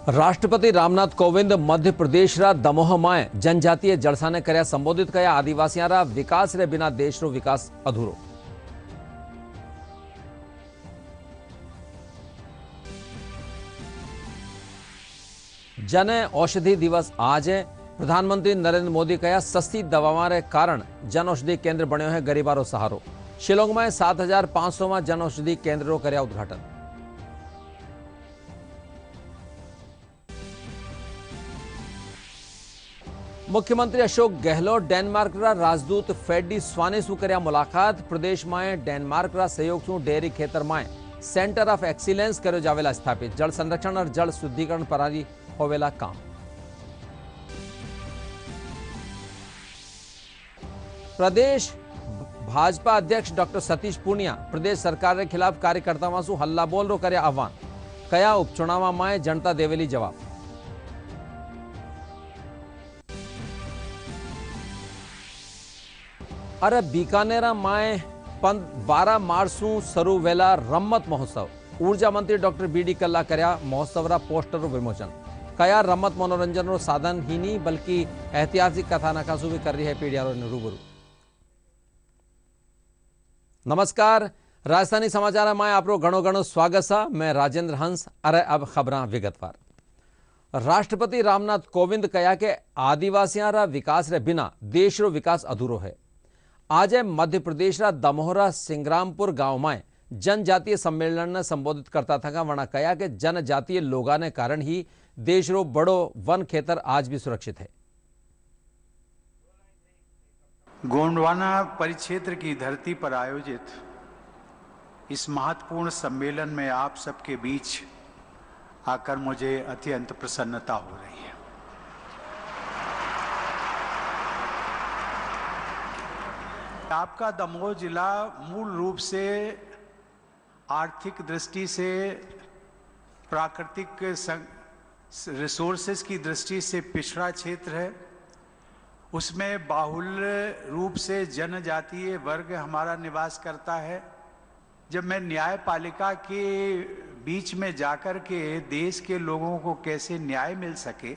राष्ट्रपति रामनाथ कोविंद मध्य प्रदेश रा दमोह माय जनजातीय जलसा ने कर्या संबोधित कया आदिवासियों रा विकास रे बिना देश रो विकास अधूरो। जन औषधि दिवस आज है। प्रधानमंत्री नरेंद्र मोदी कया सस्ती दवावां रे कारण जन औषधि केंद्र बन्यो है गरीबा रो सहारो। शिलोंग में 7500 जन औषधि केंद्र रो कर्या उद्घाटन। मुख्यमंत्री अशोक गहलोत डेनमार्क रा राजदूत फेडी स्वाने सु कर्या मुलाकात। प्रदेश में डेनमार्क रा सहयोग सु डेयरी खेतर में सेंटर ऑफ एक्सीलेंस कर्यो जावेला स्थापित। जल संरक्षण और जल शुद्धिकरण पर होवेला काम। प्रदेश भाजपा अध्यक्ष डॉक्टर सतीश पूनिया प्रदेश सरकार के खिलाफ कार्यकर्ताओं सु हल्ला बोल रो कर्या आह्वान। कया उपचुनाव में जनता देवेली जवाब। अरे बीकानेरा में 12 मार्च सु शुरू वेला रम्मत महोत्सव। ऊर्जा मंत्री डॉक्टर बीडी कल्ला कर्या महोत्सव रा पोस्टर विमोचन। कया रम्मत मनोरंजन रो साधन ही नहीं बल्कि ऐतिहासिक कथानका सु भी कर रही है पीढ़िया रूबरू। नमस्कार, राजधानी समाचार में आपरो घणो घणो स्वागत है। मैं राजेंद्र हंस। अरे अब खबरां विगतवार। राष्ट्रपति रामनाथ कोविंद कया के आदिवासियों रा विकास रे बिना देश रो विकास अधूरो है। आज मध्य प्रदेश रा दमोहरा सिंग्रामपुर गांव में जनजातीय सम्मेलन ने संबोधित करता था वना कया के जनजातीय लोगा ने कारण ही देश रो बड़ो वन खेतर आज भी सुरक्षित है। गोंडवाना परिक्षेत्र की धरती पर आयोजित इस महत्वपूर्ण सम्मेलन में आप सबके बीच आकर मुझे अत्यंत प्रसन्नता हो रही है। आपका दमोह जिला मूल रूप से आर्थिक दृष्टि से, प्राकृतिक रिसोर्सेज की दृष्टि से पिछड़ा क्षेत्र है। उसमें बाहुल्य रूप से जनजातीय वर्ग हमारा निवास करता है। जब मैं न्यायपालिका के बीच में जाकर के देश के लोगों को कैसे न्याय मिल सके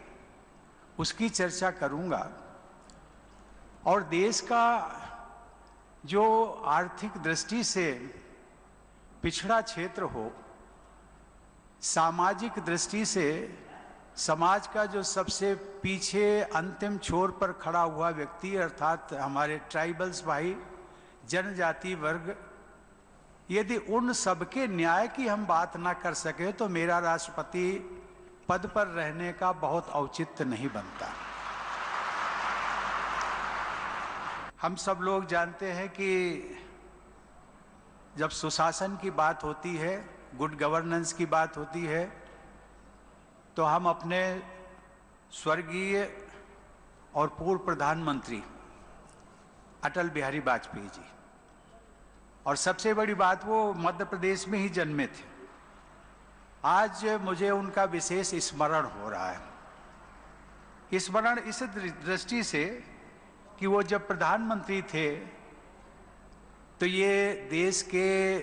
उसकी चर्चा करूंगा। और देश का जो आर्थिक दृष्टि से पिछड़ा क्षेत्र हो, सामाजिक दृष्टि से समाज का जो सबसे पीछे अंतिम छोर पर खड़ा हुआ व्यक्ति अर्थात हमारे ट्राइबल्स भाई, जनजाति वर्ग, यदि उन सबके न्याय की हम बात ना कर सके तो मेरा राष्ट्रपति पद पर रहने का बहुत औचित्य नहीं बनता। हम सब लोग जानते हैं कि जब सुशासन की बात होती है, गुड गवर्नेंस की बात होती है, तो हम अपने स्वर्गीय और पूर्व प्रधानमंत्री अटल बिहारी वाजपेयी जी, और सबसे बड़ी बात वो मध्य प्रदेश में ही जन्मे थे, आज मुझे उनका विशेष स्मरण हो रहा है। स्मरण इस दृष्टि से कि वो जब प्रधानमंत्री थे तो ये देश के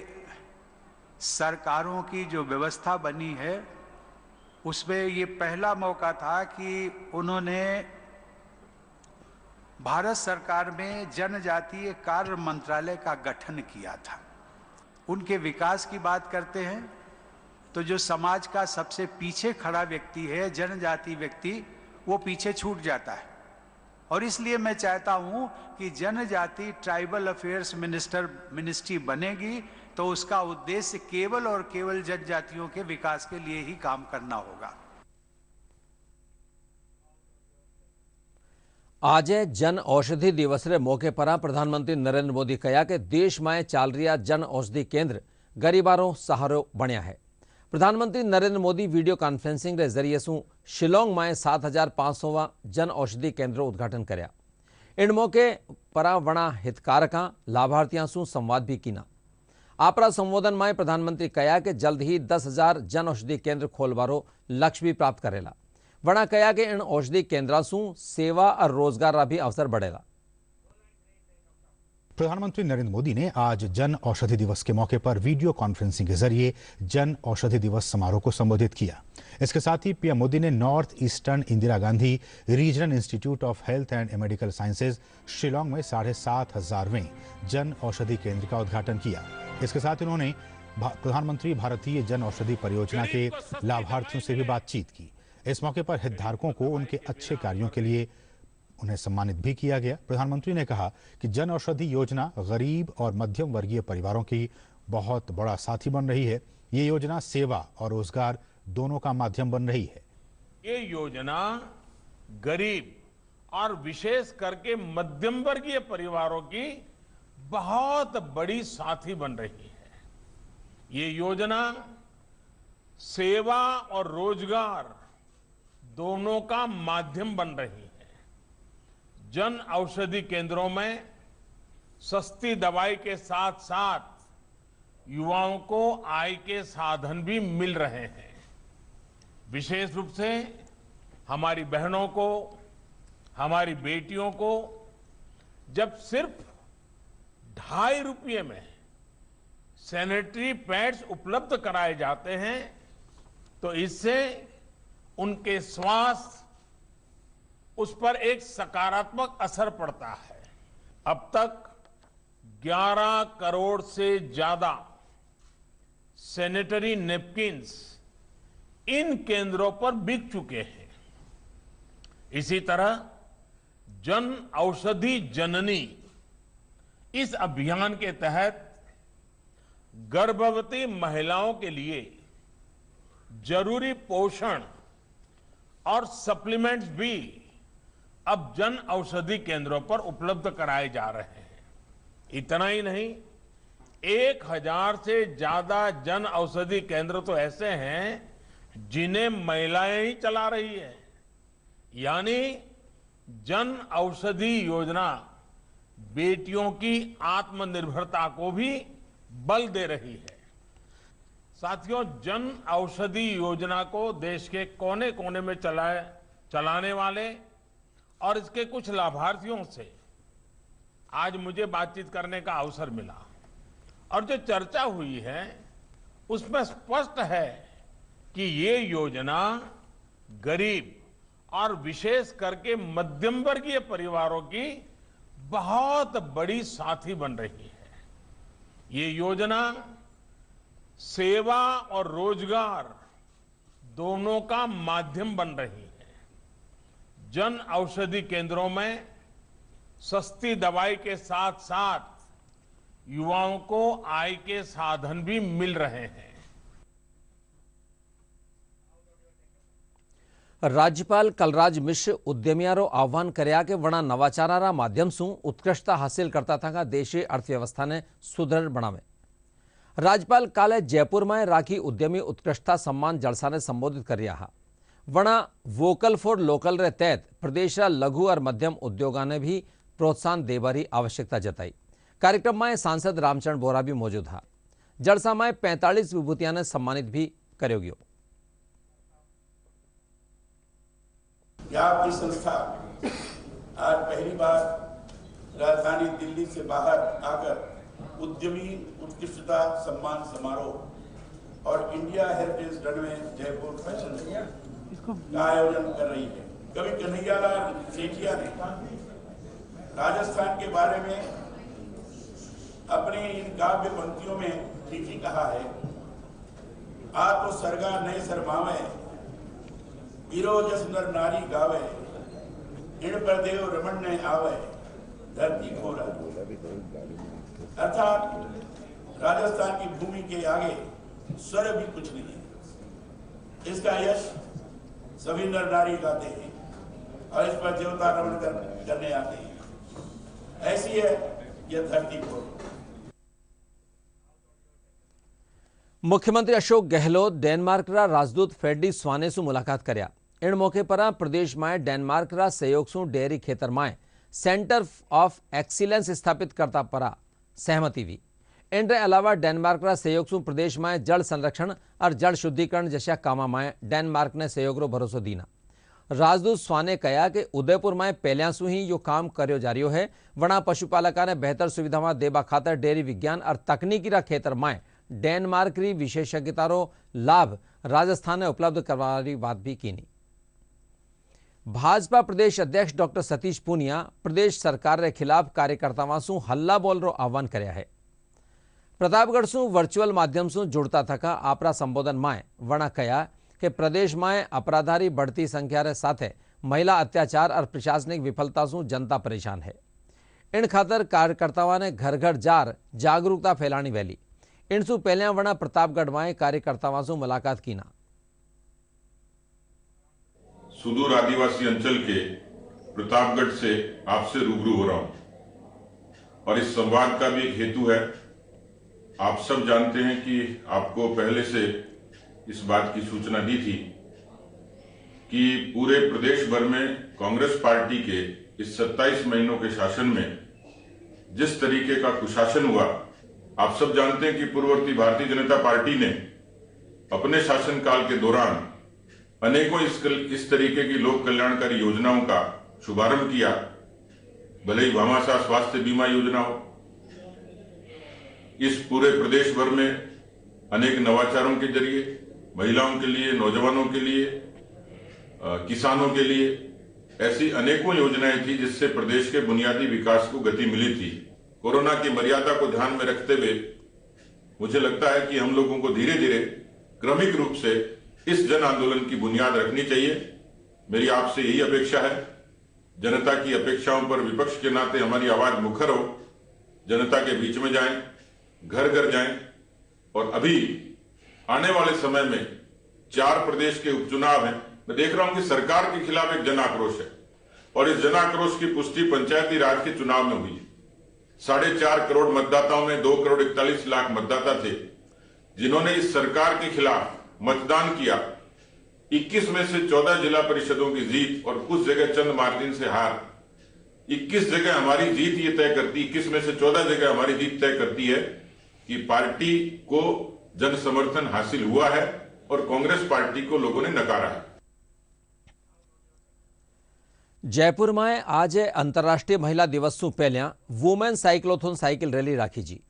सरकारों की जो व्यवस्था बनी है उसमें ये पहला मौका था कि उन्होंने भारत सरकार में जनजातीय कार्य मंत्रालय का गठन किया था। उनके विकास की बात करते हैं तो जो समाज का सबसे पीछे खड़ा व्यक्ति है, जनजाति व्यक्ति, वो पीछे छूट जाता है। और इसलिए मैं चाहता हूं कि जनजाति ट्राइबल अफेयर्स मिनिस्ट्री बनेगी तो उसका उद्देश्य केवल और केवल जनजातियों के विकास के लिए ही काम करना होगा। आज जन औषधि दिवस रे मौके पर प्रधानमंत्री नरेंद्र मोदी कहा कि देश में चाल रहा जन औषधि केंद्र गरीबारों सहारो बन्या है। प्रधानमंत्री नरेंद्र मोदी वीडियो कॉन्फ्रेंसिंग के जरिए सु शिलोंग में 7500 जन औषधि केंद्रों उद्घाटन कर्या। इन मौके पर वणा हितकारकां लाभार्थियों सु संवाद भी कीना। आपरा संबोधन में प्रधानमंत्री कहा कि जल्द ही 10,000 जन औषधि केंद्र खोलवारो लक्ष्य भी प्राप्त करेला। वणा कहा कि इन औषधि केंद्र सु सेवा और रोजगार का भी अवसर बढ़ेगा। प्रधानमंत्री नरेंद्र मोदी ने आज जन औषधि दिवस के मौके पर वीडियो कॉन्फ्रेंसिंग के जरिए जन औषधि दिवस समारोह को संबोधित किया। इसके साथ ही पीएम मोदी ने north eastern Indira Gandhi regional institute of health and medical sciences Shillong में 7,500वें जन औषधि केंद्र का उद्घाटन किया। इसके साथ उन्होंने प्रधानमंत्री भारतीय जन औषधि परियोजना के लाभार्थियों से भी बातचीत की। इस मौके पर हितधारकों को उनके अच्छे कार्यों के लिए उन्हें सम्मानित भी किया गया। प्रधानमंत्री ने कहा कि जन औषधि योजना गरीब और मध्यम वर्गीय परिवारों की बहुत बड़ा साथी बन रही है। ये योजना सेवा और रोजगार दोनों का माध्यम बन रही है। ये योजना गरीब और विशेष करके मध्यम वर्गीय परिवारों की बहुत बड़ी साथी बन रही है। ये योजना सेवा और रोजगार दोनों का माध्यम बन रही है। जन औषधि केंद्रों में सस्ती दवाई के साथ साथ युवाओं को आय के साधन भी मिल रहे हैं। विशेष रूप से हमारी बहनों को, हमारी बेटियों को जब सिर्फ 2.5 रुपये में सैनिटरी पैड्स उपलब्ध कराए जाते हैं तो इससे उनके स्वास्थ्य उस पर एक सकारात्मक असर पड़ता है। अब तक 11 करोड़ से ज्यादा सैनिटरी नैपकिन्स इन केंद्रों पर बिक चुके हैं। इसी तरह जन औषधि जननी इस अभियान के तहत गर्भवती महिलाओं के लिए जरूरी पोषण और सप्लीमेंट्स भी अब जन औषधि केंद्रों पर उपलब्ध कराए जा रहे हैं। इतना ही नहीं, 1000 से ज्यादा जन औषधि केंद्र तो ऐसे हैं जिन्हें महिलाएं ही चला रही है। यानी जन औषधि योजना बेटियों की आत्मनिर्भरता को भी बल दे रही है। साथियों, जन औषधि योजना को देश के कोने कोने में चलाने वाले और इसके कुछ लाभार्थियों से आज मुझे बातचीत करने का अवसर मिला और जो चर्चा हुई है उसमें स्पष्ट है कि ये योजना गरीब और विशेष करके मध्यम वर्गीय परिवारों की बहुत बड़ी साथी बन रही है। ये योजना सेवा और रोजगार दोनों का माध्यम बन रही है। जन औषधि केंद्रों में सस्ती दवाई के साथ साथ युवाओं को आय के साधन भी मिल रहे हैं। राज्यपाल कलराज मिश्र उद्यमियारो आह्वान कर्या के वणा नवाचाराना माध्यम से उत्कृष्टता हासिल करता था देशी अर्थव्यवस्था ने सुदृढ़ बनावे। राज्यपाल काले जयपुर में राखी उद्यमी उत्कृष्टता सम्मान जलसा ने संबोधित कर रहा। वणा वोकल फॉर लोकल रे तहत प्रदेश लघु और मध्यम उद्योगा ने भी प्रोत्साहन देवारी आवश्यकता जताई। कार्यक्रम में सांसद रामचरण बोरा भी मौजूद था। जलसा में 45 विभूतियों ने सम्मानित भी करो गयो। आपकी संस्था आज पहली बार राजधानी दिल्ली से बाहर आकर उद्यमी उत्कृष्टता सम्मान समारोह और India heritage runway Jaipur fashion का आयोजन कर रही है। कवि कन्हैयालाल सेठिया ने राजस्थान के बारे में अपनी इन काव्य पंक्तियों में ठीक ही कहा है। आ तो सरगा नए सरमावे वीरो जस नर नारी गावे इण पर देव रमण ने आवे धरती खोरा। अर्थात राजस्थान की भूमि के आगे स्वर भी कुछ नहीं है। इसका यश सभी नर नारी गाते हैं और इस पर देवता रमण करने आते हैं। ऐसी है यह धरती खोरा। मुख्यमंत्री अशोक गहलोत डेनमार्क रा राजदूत फेडी स्वाने से मुलाकात कर्या। इन मौके पर प्रदेश में डेनमार्क रा सहयोग से डेयरी खेतर में सेंटर ऑफ एक्सीलेंस स्थापित करता परा सहमति हुई। इनके अलावा डेनमार्क रा सहयोग से प्रदेश में जल संरक्षण और जल शुद्धिकरण जैसा कामों में डेनमार्क ने सहयोग रो भरोसा दीना। राजदूत स्वाने कहा कि उदयपुर में पहलिया से ही यो काम कर्यो जा रही है। वणा पशुपालका ने बेहतर सुविधा देवा खातर डेयरी विज्ञान और तकनीकी रा खेतर में डेनमार्क री विशेषज्ञतारो लाभ राजस्थान ने उपलब्ध करवानी बात भी कीनी। भाजपा प्रदेश अध्यक्ष डॉक्टर सतीश पूनिया प्रदेश सरकार के खिलाफ कार्यकर्ताओं से हल्ला बोल रो आह्वान कर्या है। प्रतापगढ़ से वर्चुअल माध्यम से जुड़ता थका आपरा संबोधन में वणा कया कि प्रदेश में अपराधारी बढ़ती संख्या रे साथे महिला अत्याचार और प्रशासनिक विफलता से जनता परेशान है। इन खातर कार्यकर्ताओं ने घर घर जार जागरूकता फैलानी वैली। इनसु पहले वणा प्रतापगढ़ में कार्यकर्ताओं से मुलाकात की ना। सुदूर आदिवासी अंचल के प्रतापगढ़ से आपसे रूबरू हो रहा हूं और इस संवाद का भी एक हेतु है। आप सब जानते हैं कि आपको पहले से इस बात की सूचना दी थी कि पूरे प्रदेश भर में कांग्रेस पार्टी के इस 27 महीनों के शासन में जिस तरीके का कुशासन हुआ, आप सब जानते हैं कि पूर्ववर्ती भारतीय जनता पार्टी ने अपने शासनकाल के दौरान अनेकों इस तरीके की लोक कल्याणकारी योजनाओं का शुभारंभ किया, भले ही भामाशाह स्वास्थ्य बीमा योजना हो। इस पूरे प्रदेश भर में अनेक नवाचारों के जरिए महिलाओं के लिए, नौजवानों के लिए, किसानों के लिए ऐसी अनेकों योजनाएं थी जिससे प्रदेश के बुनियादी विकास को गति मिली थी। कोरोना की मर्यादा को ध्यान में रखते हुए मुझे लगता है कि हम लोगों को धीरे धीरे क्रमिक रूप से इस जन आंदोलन की बुनियाद रखनी चाहिए। मेरी आपसे यही अपेक्षा है। जनता की अपेक्षाओं पर विपक्ष के नाते हमारी आवाज मुखर हो, जनता के बीच में जाएं, घर घर जाएं। और अभी आने वाले समय में 4 प्रदेश के उपचुनाव हैं। मैं देख रहा हूं कि सरकार के खिलाफ एक जन आक्रोश है और इस जन आक्रोश की पुष्टि पंचायती राज के चुनाव में हुई। 4.5 करोड़ मतदाताओं में 2 करोड़ 41 लाख मतदाता थे जिन्होंने इस सरकार के खिलाफ मतदान किया। 21 में से 14 जिला परिषदों की जीत और कुछ जगह चंद मार्जिन से हार। 21 जगह हमारी जीत ये तय करती, 21 में से 14 जगह हमारी जीत तय करती है कि पार्टी को जन समर्थन हासिल हुआ है और कांग्रेस पार्टी को लोगों ने नकारा है। जयपुर में आज अंतर्राष्ट्रीय महिला दिवस से पहले वुमेन साइक्लोथोन साइकिल रैली राखी जी।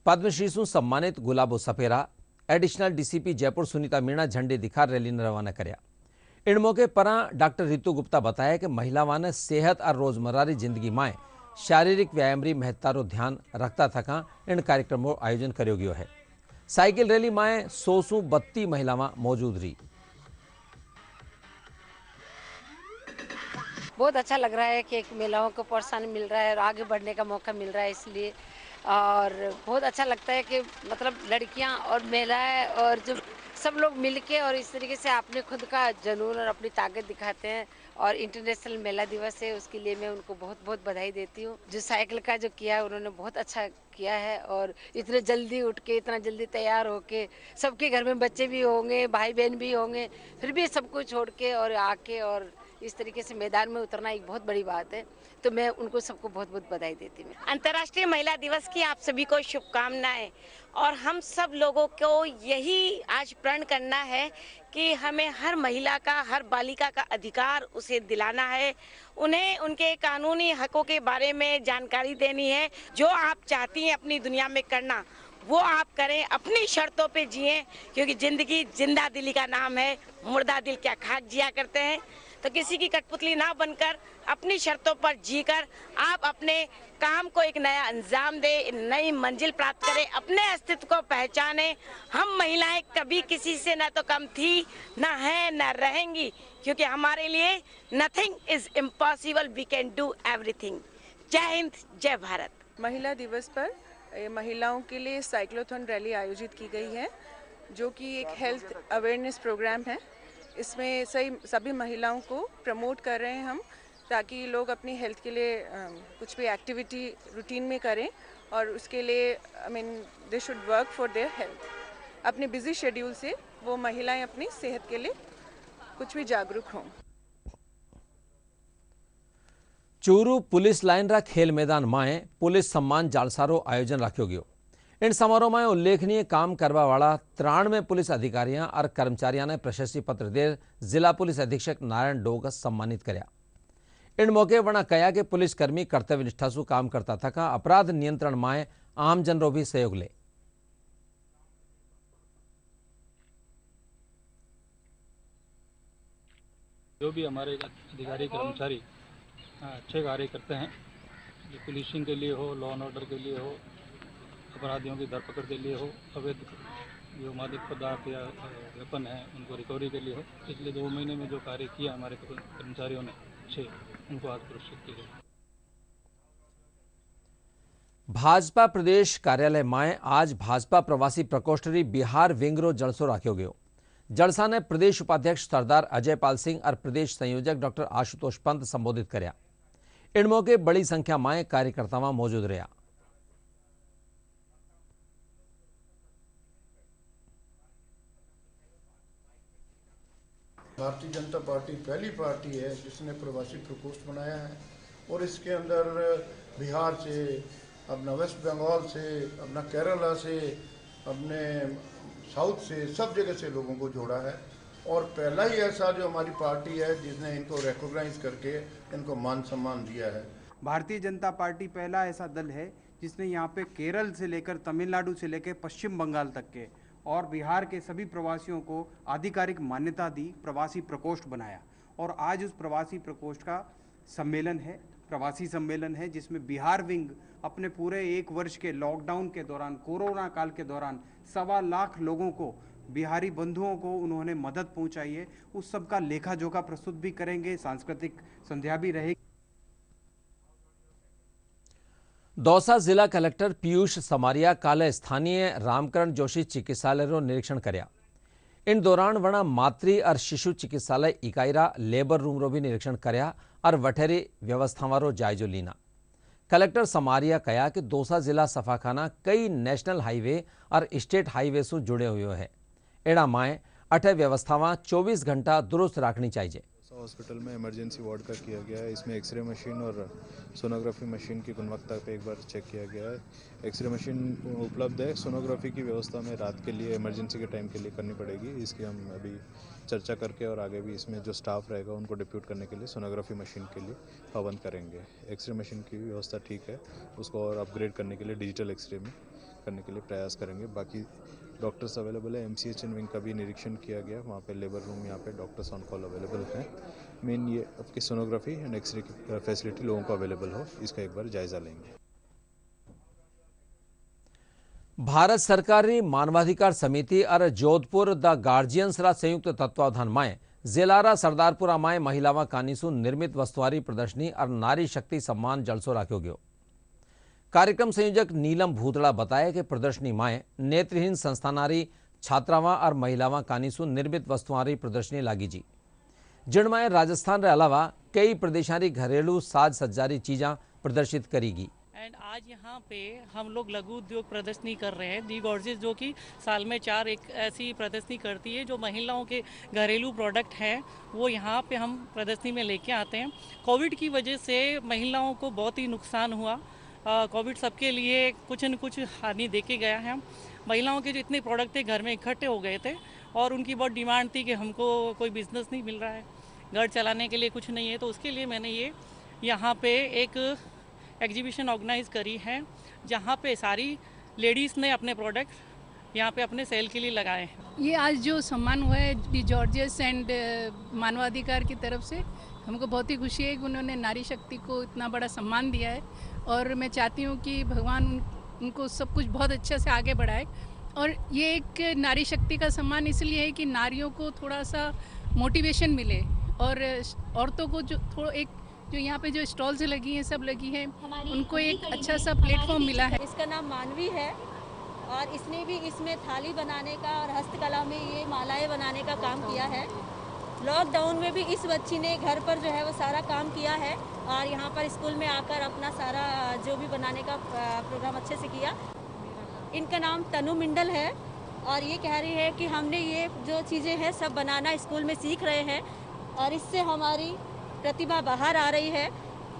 पद्मश्री से सम्मानित गुलाबो सपेरा, एडिशनल डीसीपी जयपुर सुनीता मीणा झंडे दिखा रैली ने रवाना कर्या। इन मौके पर डॉक्टर रितु गुप्ता बताया कि महिलाओं ने सेहत और रोजमर्रा की जिंदगी में शारीरिक व्यायाम री महत्ता रो ध्यान रखता थका इन कार्यक्रमों आयोजन करो गयो है। साइकिल रैली में 132 महिलावां मौजूद रही। बहुत अच्छा लग रहा है कि एक महिलाओं को प्रोत्साहन मिल रहा है और आगे बढ़ने का मौका मिल रहा है, इसलिए और बहुत अच्छा लगता है कि मतलब लड़कियां और महिलाएं और जो सब लोग मिलके और इस तरीके से अपने खुद का जुनून और अपनी ताकत दिखाते हैं। और इंटरनेशनल महिला दिवस है, उसके लिए मैं उनको बहुत बहुत बधाई देती हूँ। जो साइकिल का जो किया उन्होंने बहुत अच्छा किया है और इतने जल्दी उठ के, इतना जल्दी तैयार होके, सबके घर में बच्चे भी होंगे, भाई बहन भी होंगे, फिर भी सब कुछ छोड़ के और आके और इस तरीके से मैदान में उतरना एक बहुत बड़ी बात है। तो मैं उनको सबको बहुत बहुत बधाई देती हूँ। अंतर्राष्ट्रीय महिला दिवस की आप सभी को शुभकामनाएं। और हम सब लोगों को यही आज प्रण करना है कि हमें हर महिला का, हर बालिका का अधिकार उसे दिलाना है। उन्हें उनके कानूनी हकों के बारे में जानकारी देनी है। जो आप चाहती हैं अपनी दुनिया में करना, वो आप करें, अपनी शर्तों पे जिएं, क्योंकि जिंदगी जिंदा दिली का नाम है। मुर्दा दिल क्या खाक जिया करते हैं। तो किसी की कठपुतली ना बनकर अपनी शर्तों पर जीकर आप अपने काम को एक नया अंजाम दे, नई मंजिल प्राप्त करें, अपने अस्तित्व को पहचाने। हम महिलाएं कभी किसी से ना तो कम थी, ना है, ना रहेंगी, क्योंकि हमारे लिए nothing is impossible, we can do everything. जय हिंद, जय भारत। महिला दिवस पर महिलाओं के लिए साइक्लोथॉन रैली आयोजित की गई है, जो कि एक हेल्थ अवेयरनेस प्रोग्राम है। इसमें सभी महिलाओं को प्रमोट कर रहे हैं हम, ताकि लोग अपनी हेल्थ के लिए कुछ भी एक्टिविटी रूटीन में करें और उसके लिए they should work for their health. अपने बिजी शेड्यूल से वो महिलाएं अपनी सेहत के लिए कुछ भी जागरूक हों। चूरू पुलिस लाइन रा खेल मैदान में पुलिस सम्मान जालसारो आयोजन राख्यो गयो। इन समारोह में उल्लेखनीय काम करवा वाला 93 पुलिस अधिकारियों और कर्मचारियों ने प्रशस्ति पत्र दे जिला पुलिस अधीक्षक नारायण डोग सम्मानित कर्या। इन मौके वणा कया कि पुलिसकर्मी कर्तव्य निष्ठा से काम करता थका अपराध नियंत्रण में आमजन रो भी सहयोग ले। जो भी हमारे अधिकारी कर्मचारी अच्छे कार्य करते हैं, जो पुलिसिंग के लिए हो, लॉ एंड ऑर्डर के लिए हो, अपराधियों की धरपकड़ के लिए हो, अवैध जो मादक पदार्थ या वेपन है उनको रिकवरी के लिए हो, पिछले 2 महीने में जो कार्य किया हमारे कर्मचारियों ने अच्छे, उनको आज पुरस्कृत किया गया। भाजपा प्रदेश कार्यालय माए आज भाजपा प्रवासी प्रकोष्ठ बिहार विंगरो जलसो राख्यो गयो। जलसा ने प्रदेश उपाध्यक्ष सरदार अजयपाल सिंह और प्रदेश संयोजक डॉक्टर आशुतोष पंत संबोधित कर्या। इन मौके बड़ी संख्या में कार्यकर्ताओं मौजूद रहा। भारतीय जनता पार्टी पहली पार्टी है जिसने प्रवासी प्रकोष्ठ बनाया है और इसके अंदर बिहार से, अपना वेस्ट बंगाल से, अपना केरला से, अपने साउथ से, सब जगह से लोगों को जोड़ा है और पहला ही ऐसा जो हमारी पार्टी है जिसने इनको रिकॉग्नाइज करके इनको मान सम्मान दिया है। भारतीय जनता पार्टी पहला ऐसा दल है जिसने यहाँ पे केरल से लेकर तमिलनाडु से लेकर पश्चिम बंगाल तक के और बिहार के सभी प्रवासियों को आधिकारिक मान्यता दी, प्रवासी प्रकोष्ठ बनाया और आज उस प्रवासी प्रकोष्ठ का सम्मेलन है, प्रवासी सम्मेलन है जिसमें बिहार विंग अपने पूरे 1 वर्ष के लॉकडाउन के दौरान, कोरोना काल के दौरान 1.25 लाख लोगों को, बिहारी बंधुओं को उन्होंने मदद पहुंचाई है। उस सब का लेखा जोखा प्रस्तुत भी करेंगे, सांस्कृतिक संध्या भी रहेगी। दौसा जिला कलेक्टर पीयूष समारिया काले स्थानीय रामकरण जोशी चिकित्सालय रो निरीक्षण कर्या। इन दौरान वणा मातृ और शिशु चिकित्सालय इकाईरा लेबर रूम रो भी निरीक्षण कर्या और वठेरी व्यवस्थावां रो जायजो लीना। कलेक्टर समारिया कहा कि दौसा जिला सफाखाना कई नेशनल हाईवे और स्टेट हाईवे से जुड़े हुए है। एड़ा माए अठे व्यवस्थावां 24 घंटा दुरुस्त रखनी चाहिए। हॉस्पिटल में इमरजेंसी वार्ड का किया गया है। इसमें एक्सरे मशीन और सोनोग्राफी मशीन की गुणवत्ता पे एक बार चेक किया गया है। एक्सरे मशीन उपलब्ध है। सोनोग्राफी की व्यवस्था में रात के लिए इमरजेंसी के टाइम के लिए करनी पड़ेगी। इसकी हम अभी चर्चा करके और आगे भी इसमें जो स्टाफ रहेगा उनको डिप्यूट करने के लिए सोनोग्राफी मशीन के लिए पाबंद करेंगे। एक्सरे मशीन की व्यवस्था ठीक है, उसको और अपग्रेड करने के लिए डिजिटल एक्सरे में करने के लिए प्रयास करेंगे। बाकी डॉक्टर्स अवेलेबल है। MCHN विंग का भी निरीक्षण किया गया, वहाँ पे लेबर रूम, यहाँ पे डॉक्टर्स ऑन कॉल अवेलेबल हैं। मेन ये आपकी सोनोग्राफी एंड एक्सरे की फैसिलिटी लोगों को अवेलेबल हो, इसका एक बार जायजा लेंगे। भारत सरकार मानवाधिकार समिति और जोधपुर द गार्जियंस रा संयुक्त तत्वावधान में जिलारा सरदारपुरा में महिलावां कानीसु निर्मित वस्तुआरी प्रदर्शनी और नारी शक्ति सम्मान जलसो राख्यो गयो। कार्यक्रम संयोजक नीलम भूतड़ा बताया कि प्रदर्शनी में नेत्रहीन संस्थानारी छात्रावां और महिलावां कानीसु निर्मित वस्तुआरी प्रदर्शनी लागी जी, जिनमें राजस्थान के अलावा कई प्रदेशारी घरेलू साज सज्जारी चीज़ा प्रदर्शित करेगी। एंड आज यहाँ पे हम लोग लघु उद्योग प्रदर्शनी कर रहे हैं दी गॉर्जियस, जो कि साल में 4 एक ऐसी प्रदर्शनी करती है जो महिलाओं के घरेलू प्रोडक्ट हैं, वो यहाँ पे हम प्रदर्शनी में लेके आते हैं। कोविड की वजह से महिलाओं को बहुत ही नुकसान हुआ। कोविड सबके लिए कुछ न कुछ हानि देके गया है। महिलाओं के जो इतने प्रोडक्ट थे घर में इकट्ठे हो गए थे और उनकी बहुत डिमांड थी कि हमको कोई बिजनेस नहीं मिल रहा है, घर चलाने के लिए कुछ नहीं है, तो उसके लिए मैंने ये यहाँ पे एक एग्जीबिशन ऑर्गेनाइज करी है जहाँ पे सारी लेडीज़ ने अपने प्रोडक्ट यहाँ पे अपने सेल के लिए लगाए हैं। ये आज जो सम्मान हुआ है दी जॉर्जियस एंड मानवाधिकार की तरफ से, हमको बहुत ही खुशी है कि उन्होंने नारी शक्ति को इतना बड़ा सम्मान दिया है और मैं चाहती हूँ कि भगवान उनको सब कुछ बहुत अच्छे से आगे बढ़ाए। और ये एक नारी शक्ति का सम्मान इसलिए है कि नारियों को थोड़ा सा मोटिवेशन मिले और औरतों को जो थोड़ा एक जो यहाँ पे जो स्टॉल्स लगी हैं सब लगी हैं उनको एक अच्छा सा प्लेटफॉर्म मिला है। इसका नाम मानवी है और इसने भी इसमें थाली बनाने का और हस्तकला में ये मालाएं बनाने का काम किया है। लॉकडाउन में भी इस बच्ची ने घर पर जो है वो सारा काम किया है और यहाँ पर स्कूल में आकर अपना सारा जो भी बनाने का प्रोग्राम अच्छे से किया। इनका नाम तनु मिंडल है और ये कह रही है कि हमने ये जो चीज़ें हैं सब बनाना स्कूल में सीख रहे हैं और इससे हमारी प्रतिभा बाहर आ रही है।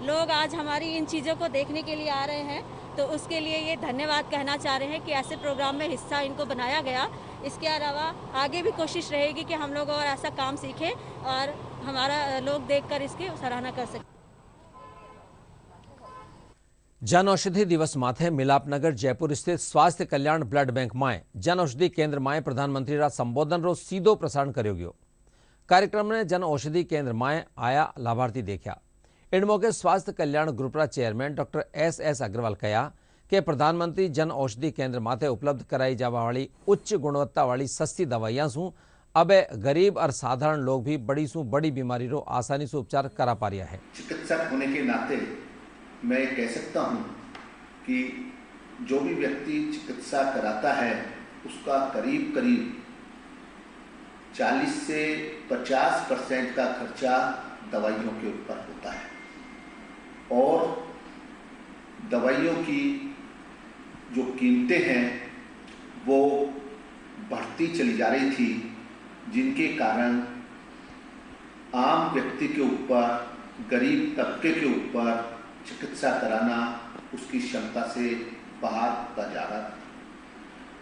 लोग आज हमारी इन चीज़ों को देखने के लिए आ रहे हैं, तो उसके लिए ये धन्यवाद कहना चाह रहे हैं कि ऐसे प्रोग्राम में हिस्सा इनको बनाया गया। इसके अलावा आगे भी कोशिश रहेगी कि हम लोग और ऐसा काम सीखें और हमारा लोग देखकर इसकी सराहना कर सकें। जन औषधि दिवस माथे मिलापनगर जयपुर स्थित स्वास्थ्य कल्याण ब्लड बैंक में जन औषधि केंद्र में प्रधानमंत्री रा संबोधन रो सीधो प्रसारण कर्यो गयो। कार्यक्रम ने जन औषधि केंद्र में आया लाभार्थी देखा। इन मौके स्वास्थ्य कल्याण ग्रुपरा चेयरमैन डॉक्टर एस अग्रवाल कहा कि प्रधानमंत्री जन औषधि केंद्र माथे उपलब्ध कराई जावा वाली उच्च गुणवत्ता वाली सस्ती दवाइयां सु अब गरीब और साधारण लोग भी बड़ी सु बड़ी बीमारी रो आसानी से उपचार करा पा रहा है। चिकित्सक होने के नाते मैं कह सकता हूं कि जो भी व्यक्ति चिकित्सा कराता है उसका करीब 40 से 50% का खर्चा दवाइयों के ऊपर होता है और दवाइयों की जो कीमतें हैं वो बढ़ती चली जा रही थी, जिनके कारण आम व्यक्ति के ऊपर, गरीब तबके के ऊपर चिकित्सा कराना उसकी क्षमता से बाहर होता जा रहा था।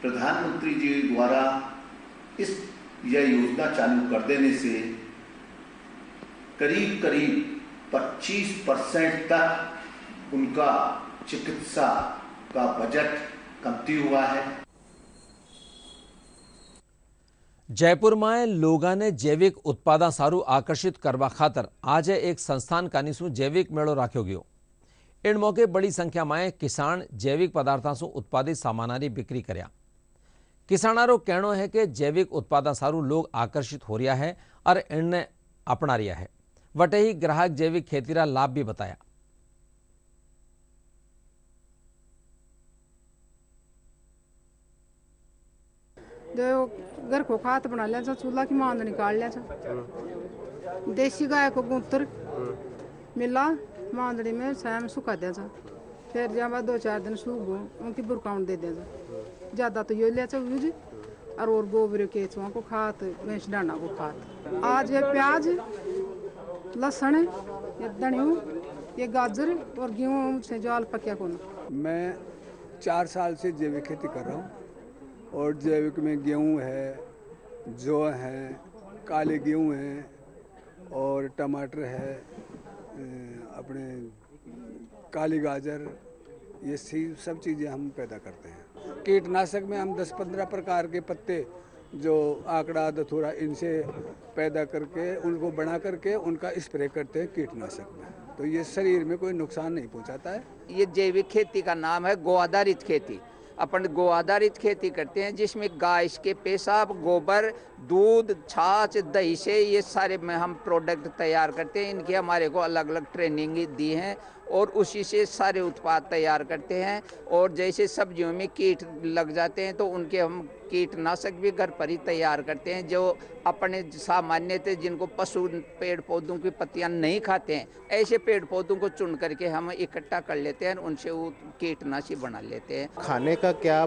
प्रधानमंत्री जी द्वारा यह योजना चालू कर देने से करीब 25% तक उनका चिकित्सा का बजट कमती हुआ है। जयपुर में लोगों ने जैविक उत्पादों सारू आकर्षित करवा खातर आज एक संस्थान कानीसु जैविक मेलो राख्यो गयो। इन मौके बड़ी संख्या में किसान जैविक पदार्थों से उत्पादित सामानारी बिक्री कर्या। किसानारो कहना है कि जैविक उत्पादों सारू लोग आकर्षित हो रहा है और इन्हें अपना रहा है। वटे ही ग्राहक जैविक खेती का लाभ भी बताया। जो घर को खाद बना लिया, चूल्हा की मांद निकाल लिया, देसी गाय को गूंतर मिला मांदड़ी में शाम सुखा दिया, फिर जब 2-4 दिन सूख गो उनकी बुरकाउंड दे दिया। ज्यादा तो ये लिया यूज और गोबर केचुआ को खाद, भैंस डाना को खाद। आज ये प्याज, लहसुन, ये धनिया, ये गाजर और गेहूँ से जाल पकिया को। मैं 4 साल से जैविक खेती कर रहा हूँ और जैविक में गेहूँ है, जौ है, काले गेहूँ हैं और टमाटर है, अपने काली गाजर, ये सब चीज़ें हम पैदा करते हैं। कीटनाशक में हम 10-15 प्रकार के पत्ते जो आंकड़ा धतूरा इनसे पैदा करके उनको बना करके उनका स्प्रे करते हैं कीटनाशक में, तो ये शरीर में कोई नुकसान नहीं पहुंचाता है। ये जैविक खेती का नाम है गो आधारित खेती। अपन गो आधारित खेती करते हैं जिसमें गाय के पेशाब, गोबर, दूध, छाछ, दही से ये सारे में हम प्रोडक्ट तैयार करते हैं। इनकी हमारे को अलग अलग ट्रेनिंग दी है और उसी से सारे उत्पाद तैयार करते हैं। और जैसे सब्जियों में कीट लग जाते हैं तो उनके हम कीटनाशक भी घर पर ही तैयार करते हैं, जो अपने सामान्यतः जिनको पशु पेड़ पौधों की पत्तियां नहीं खाते हैं, ऐसे पेड़ पौधों को चुन करके हम इकट्ठा कर लेते हैं, उनसे वो कीटनाशी बना लेते हैं। खाने का क्या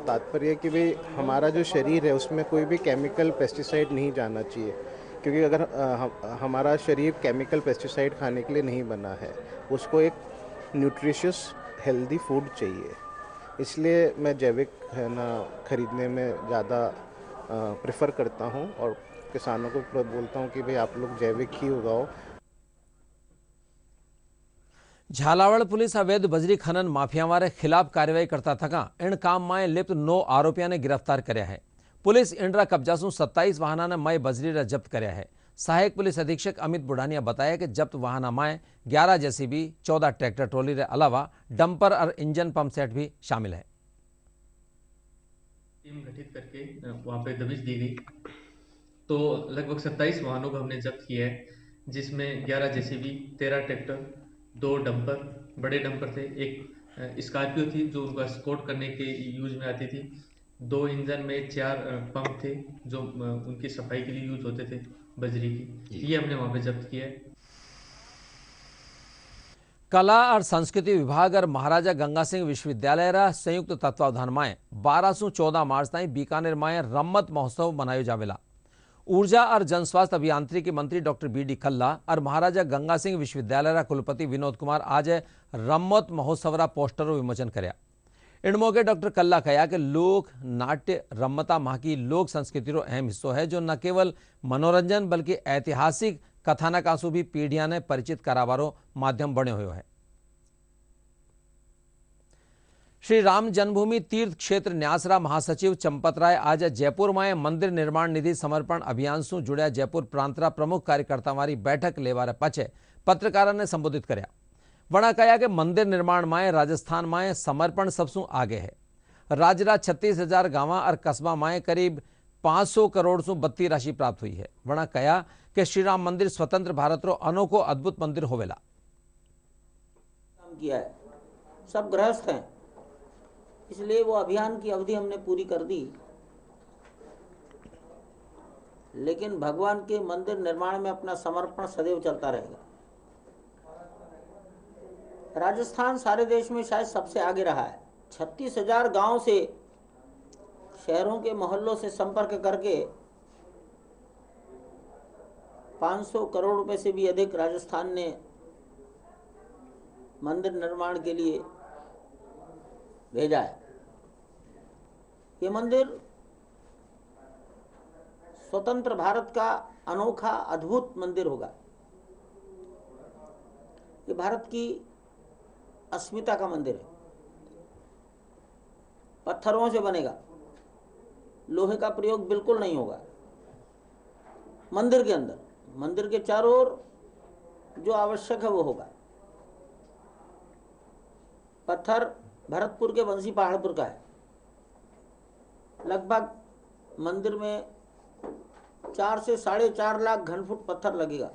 तात्पर्य कि भाई हमारा जो शरीर है उसमें कोई भी केमिकल पेस्टिसाइड नहीं जाना चाहिए, क्योंकि अगर हमारा शरीर केमिकल पेस्टिसाइड खाने के लिए नहीं बना है, उसको एक न्यूट्रिशियस हेल्दी फूड चाहिए। इसलिए मैं जैविक है ना खरीदने में ज़्यादा प्रेफर करता हूं और किसानों को बोलता हूं कि भाई आप लोग जैविक ही उगाओ। झालावाड़ पुलिस अवैध बजरी खनन माफिया वाले खिलाफ कार्रवाई करता थका इन काम में लिप्त 9 आरोपियों ने गिरफ्तार करया है। पुलिस इनरा कब्जा से 27 वाहना ने मई बजरी जब्त करया है। सहायक पुलिस अधीक्षक अमित बुढ़ानिया बताया कि जब्त वाहना में 11 जेसीबी, 14 ट्रैक्टर ट्रॉली के अलावा डंपर और इंजन पंप सेट भी शामिल है। टीम गठित करके वहाँ पे दबिश दी गई तो लगभग 27 वाहनों को हमने जब्त किया है, जिसमें 11 जेसीबी, 13 ट्रैक्टर, 2 डंपर, बड़े डंपर थे, एक स्कॉर्पियो थी जो उनको एस्कॉर्ट करने के यूज में आती थी, 2 इंजन में 4 पंप थे जो उनकी सफाई के लिए यूज होते थे बजरी की। ये हमने वहाँ पे जब्त किया है। कला और संस्कृति विभाग और महाराजा गंगा सिंह विश्वविद्यालय रा संयुक्त तत्वावधान में 12 से 14 मार्च तक बीकानेर में रम्मत महोत्सव मनायो जावेला। ऊर्जा और जनस्वास्थ्य अभियांत्रिकी मंत्री डॉक्टर बी.डी. कल्ला और महाराजा गंगा सिंह विश्वविद्यालय रा कुलपति विनोद कुमार आज रम्मत महोत्सव रा पोस्टर विमोचन करया। इन मौके डॉक्टर कल्ला कहा कि लोक नाट्य रम्मता माह की लोक संस्कृति रो अहम हिस्सो है, जो न केवल मनोरंजन बल्कि ऐतिहासिक कथानक आंसू भी पीढ़ियां ने परिचित करावारो माध्यम बने हुए है। श्री राम जन्मभूमि तीर्थ क्षेत्र न्यासरा महासचिव चंपत राय आज जयपुर में मंदिर निर्माण निधि समर्पण अभियान से जुड़्या जयपुर प्रांतरा प्रमुख कार्यकर्तावारी बैठक लेवा पछे पत्रकारों ने संबोधित कर्या। वणा कहा कि मंदिर निर्माण में राजस्थान में समर्पण सबसु आगे है। राज्य 36,000 गांव और कस्बा में करीब 500 करोड़ सु बत्ती राशि प्राप्त हुई है। वणा कहा कि श्री राम मंदिर स्वतंत्र भारत रो अनोखो अद्भुत मंदिर होवेला। किया है, सब गृहस्थ हैं, इसलिए वो अभियान की अवधि हमने पूरी कर दी। लेकिन भगवान के मंदिर निर्माण में अपना समर्पण सदैव चलता रहेगा। राजस्थान सारे देश में शायद सबसे आगे रहा है। 36,000 गांव से, शहरों के मोहल्लों से संपर्क करके 500 करोड़ रुपए से भी अधिक राजस्थान ने मंदिर निर्माण के लिए भेजा है। ये मंदिर स्वतंत्र भारत का अनोखा अद्भुत मंदिर होगा। ये भारत की अस्मिता का मंदिर है। पत्थरों से बनेगा, लोहे का प्रयोग बिल्कुल नहीं होगा। मंदिर के अंदर, मंदिर के चारों ओर जो आवश्यक है वो होगा। पत्थर भरतपुर के बंसी पहाड़पुर का है। लगभग मंदिर में 4 से 4.5 लाख घनफुट पत्थर लगेगा।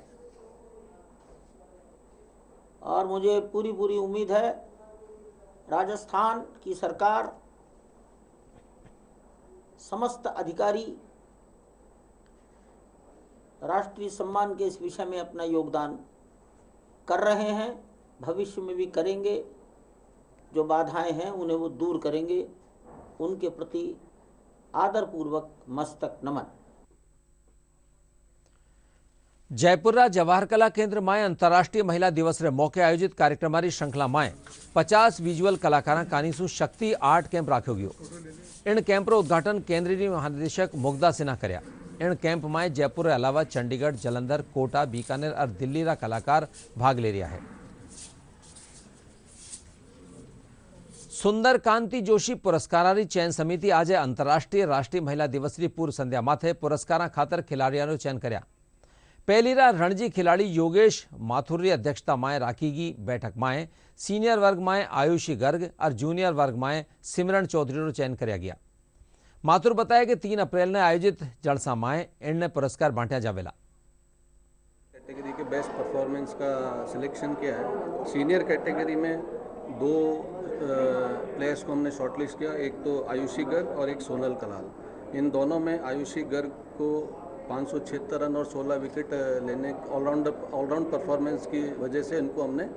और मुझे पूरी उम्मीद है राजस्थान की सरकार, समस्त अधिकारी राष्ट्रीय सम्मान के इस विषय में अपना योगदान कर रहे हैं, भविष्य में भी करेंगे। जो बाधाएं हैं उन्हें वो दूर करेंगे। उनके प्रति आदरपूर्वक मस्तक नमन। जयपुर जवाहर कला केंद्र में अंतर्राष्ट्रीय महिला दिवस रे मौके आयोजित कार्यक्रमारी श्रृंखला में 50 विजुअल कलाकारा कानीसु शक्ति आर्ट कैंप राख्यो गयो। इन कैंप रो उद्घाटन केंद्रीय महानिदेशक मुग्धा सिन्हा कर्या। इन कैंप में जयपुर के अलावा चंडीगढ़, जलंधर, कोटा, बीकानेर और दिल्ली रा कलाकार भाग ले रहा है। सुंदर कांति जोशी पुरस्कारारी चयन समिति आज अंतर्राष्ट्रीय राष्ट्रीय महिला दिवस की पूर्व संध्या माथे पुरस्कारा खातर खिलाड़ियों चयन कर्या। पहलीरा रणजी खिलाड़ी योगेश माथुर की अध्यक्षता में राखी गई बैठक में सीनियर वर्ग में आयुषी गर्ग और जूनियर वर्ग में सिमरन चौधरी चयन किया गया। माथुर बताया कि 3 अप्रैल ने आयोजित जलसा में इनने पुरस्कार बांटा जावेला। कैटेगरी के बेस्ट परफॉर्मेंस का सिलेक्शन किया है। सीनियर कैटेगरी में 2 प्लेयर्स को हमने शॉर्टलिस्ट किया, एक तो आयुषी गर्ग और एक सोनल कलाल। इन दोनों में आयुषी गर्ग को 576 रन और 16 विकेट लेने ऑलराउंड परफॉर्मेंस की वजह से इनको हमने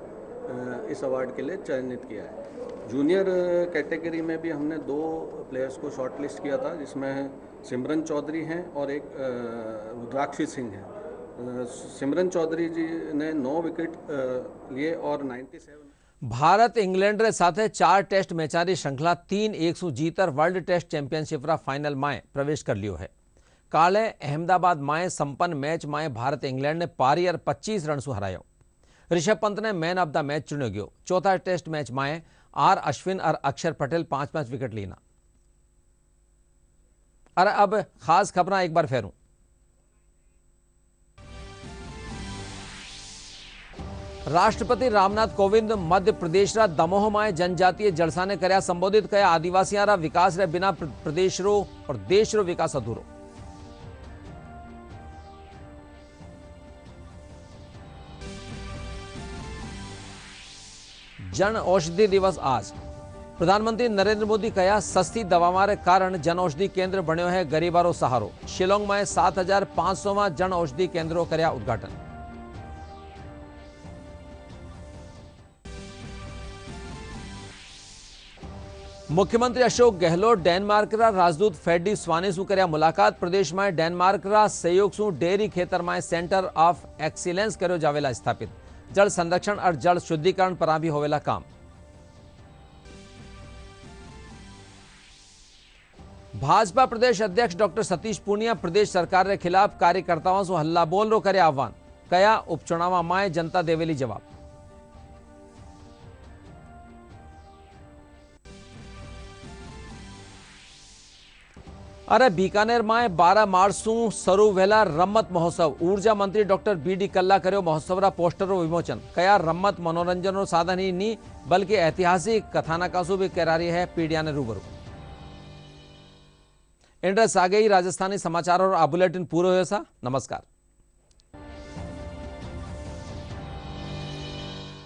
इस अवार्ड के लिए चयनित किया है। जूनियर कैटेगरी में भी हमने 2 प्लेयर्स को शॉर्टलिस्ट किया था, जिसमें सिमरन चौधरी हैं और एक रुद्राक्षी सिंह हैं। सिमरन चौधरी जी ने 9 विकेट लिए और 97। भारत इंग्लैंड रे साथे 4 टेस्ट मैचारी श्रृंखला 3-1 जीतर वर्ल्ड टेस्ट चैंपियनशिप रा फाइनल में प्रवेश कर लियो है। काले अहमदाबाद में संपन्न मैच में भारत इंग्लैंड ने पारी और 25 रन हरायो। ऋषभ पंत ने मैन ऑफ द मैच चुनो गयो। चौथा टेस्ट मैच में आर अश्विन और अक्षर पटेल 5-5 विकेट लेना। और अब खास खबरें एक बार फेरूं। राष्ट्रपति रामनाथ कोविंद मध्य प्रदेश रा दमोह में जनजातीय जलसा ने कर्या संबोधित कया आदिवासियों रा विकास रे बिना प्रदेश रो और देश रो विकास अधूरो। जन औषधि दिवस आज प्रधानमंत्री नरेंद्र मोदी कया सस्ती दवा रे कारण जन औषधि केंद्र बन्यो है गरीबारो सहारो। शिलोंग में 7,500 जन औषधि केंद्रों कर्या उद्घाटन। मुख्यमंत्री अशोक गहलोत डेनमार्क रा राजदूत फेडी स्वाने सु कर्या मुलाकात। प्रदेश में डेनमार्क रा सहयोग सु डेयरी खेतर में सेंटर ऑफ एक्सीलेंस कर्यो जावेला स्थापित। जल संरक्षण और जल शुद्धिकरण पर भी होवेला काम। भाजपा प्रदेश अध्यक्ष डॉक्टर सतीश पूनिया प्रदेश सरकार के खिलाफ कार्यकर्ताओं से हल्ला बोल रो करे आह्वान। कया उपचुनाव में जनता देवेली जवाब। अरे बीकानेर में 12 मार्च सु शरू वेला रमत महोत्सव। ऊर्जा मंत्री डॉक्टर बीडी कल्ला कर्यो महोत्सवरा पोस्टरो विमोचन। कया रमत मनोरंजन साधन ही नहीं बल्कि ऐतिहासिक कथानकासु भी करा रही है पीढ़िया ने रूबरू। इंड्रस आ गई राजस्थानी समाचार और आ बुलेटिन पूरो हो सा। नमस्कार।